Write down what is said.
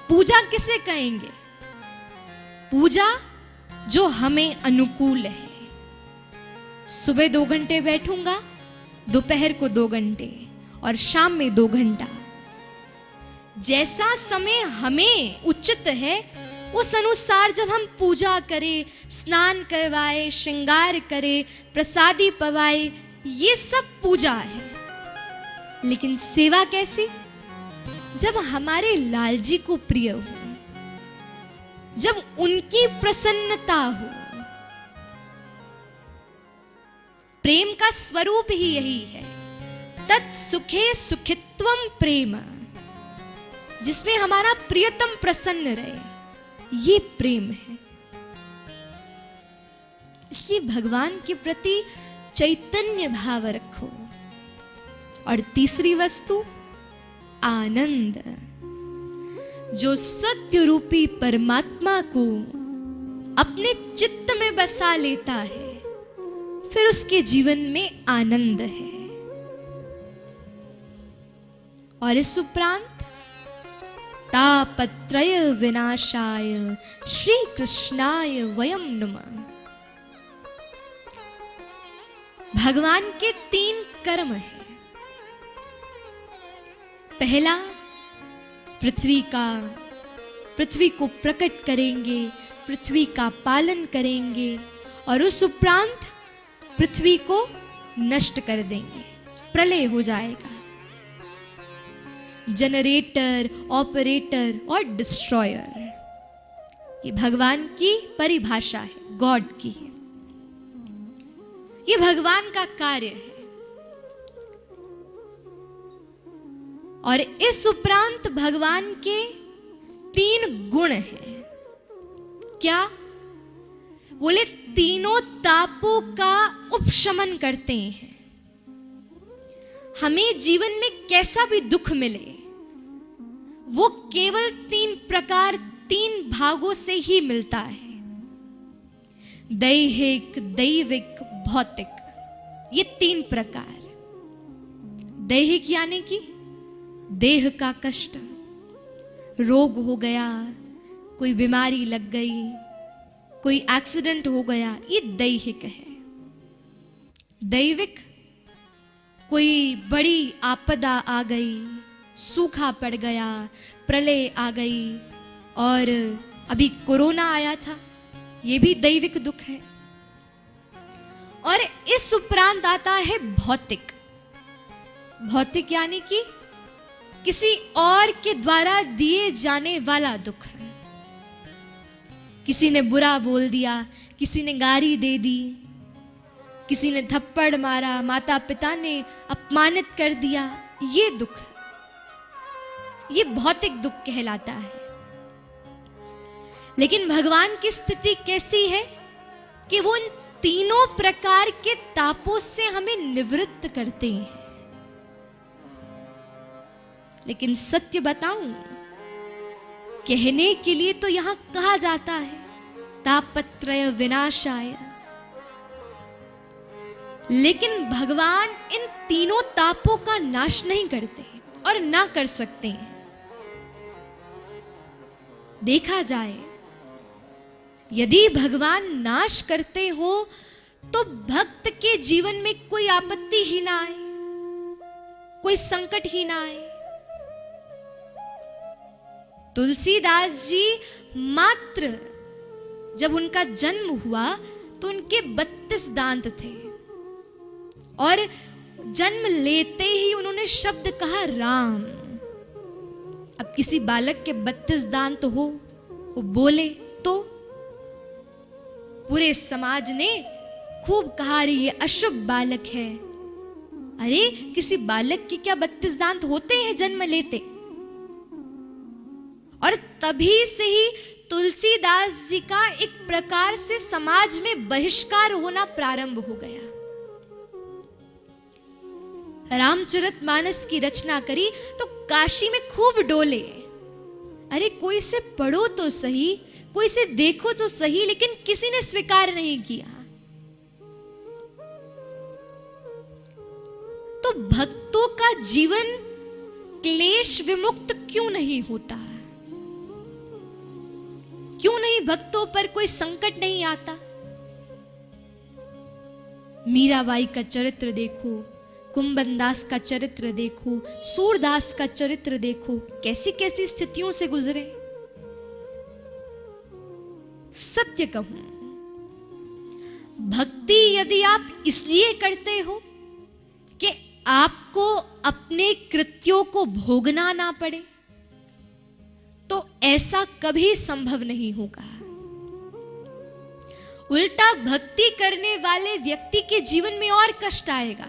पूजा किसे कहेंगे? पूजा जो हमें अनुकूल है। सुबह 2 घंटे बैठूंगा, दोपहर को 2 घंटे और शाम में 2 घंटा। जैसा समय हमें उचित है उस अनुसार जब हम पूजा करें, स्नान करवाए, श्रृंगार करें, प्रसादी पवाए, ये सब पूजा है। लेकिन सेवा कैसी? जब हमारे लाल जी को प्रिय हो, जब उनकी प्रसन्नता हो। प्रेम का स्वरूप ही यही है, तत् सुखे सुखित्वम प्रेम, जिसमें हमारा प्रियतम प्रसन्न रहे, ये प्रेम है। इसलिए भगवान के प्रति चैतन्य भाव रखो। और तीसरी वस्तु आनंद, जो सत्य रूपी परमात्मा को अपने चित्त में बसा लेता है, फिर उसके जीवन में आनंद है। और इस उपरांत तापत्रय विनाशाय श्री कृष्णाय वयम नमः। भगवान के 3 कर्म हैं। पहला, पृथ्वी को प्रकट करेंगे, पृथ्वी का पालन करेंगे और उस उपरांत पृथ्वी को नष्ट कर देंगे, प्रलय हो जाएगा। जनरेटर, ऑपरेटर और डिस्ट्रॉयर, ये भगवान की परिभाषा है, गॉड की है। ये भगवान का कार्य है। और इस उपरांत भगवान के 3 गुण हैं। क्या? बोले तीनों तापों का उपशमन करते हैं। हमें जीवन में कैसा भी दुख मिले, वो केवल 3 भागों से ही मिलता है। दैहिक, दैविक, भौतिक, ये 3 प्रकार। दैहिक यानी कि देह का कष्ट, रोग हो गया, कोई बीमारी लग गई, कोई एक्सीडेंट हो गया, ये दैहिक है। दैविक, कोई बड़ी आपदा आ गई, सूखा पड़ गया, प्रलय आ गई, और अभी कोरोना आया था, ये भी दैविक दुख है। और इस उपरांत आता है भौतिक। भौतिक यानी कि किसी और के द्वारा दिए जाने वाला दुख है। किसी ने बुरा बोल दिया, किसी ने गाली दे दी, किसी ने थप्पड़ मारा, माता पिता ने अपमानित कर दिया, ये दुख है, ये भौतिक दुख कहलाता है। लेकिन भगवान की स्थिति कैसी है कि वो इन 3 प्रकार के तापों से हमें निवृत्त करते हैं। लेकिन सत्य बताऊं, कहने के लिए तो यहां कहा जाता है तापत्रय विनाशाय, लेकिन भगवान इन 3 तापों का नाश नहीं करते और ना कर सकते हैं। देखा जाए, यदि भगवान नाश करते हो तो भक्त के जीवन में कोई आपत्ति ही ना आए, कोई संकट ही ना आए। तुलसीदास जी मात्र जब उनका जन्म हुआ तो उनके 32 दांत थे, और जन्म लेते ही उन्होंने शब्द कहा राम। अब किसी बालक के 32 दांत हो, वो बोले तो पूरे समाज ने खूब कहा रे ये अशुभ बालक है। अरे किसी बालक के क्या 32 दांत होते हैं जन्म लेते? और तभी से ही तुलसीदास जी का एक प्रकार से समाज में बहिष्कार होना प्रारंभ हो गया। रामचरितमानस की रचना करी तो काशी में खूब डोले। अरे कोई से पढ़ो तो सही, कोई से देखो तो सही, लेकिन किसी ने स्वीकार नहीं किया। तो भक्तों का जीवन क्लेश विमुक्त क्यों नहीं होता? क्यों नहीं भक्तों पर कोई संकट नहीं आता? मीराबाई का चरित्र देखो, कुंभन दास का चरित्र देखो, सूरदास का चरित्र देखो, कैसी कैसी स्थितियों से गुजरे। सत्य कहूं, भक्ति यदि आप इसलिए करते हो कि आपको अपने कृत्यों को भोगना ना पड़े, तो ऐसा कभी संभव नहीं होगा। उल्टा भक्ति करने वाले व्यक्ति के जीवन में और कष्ट आएगा।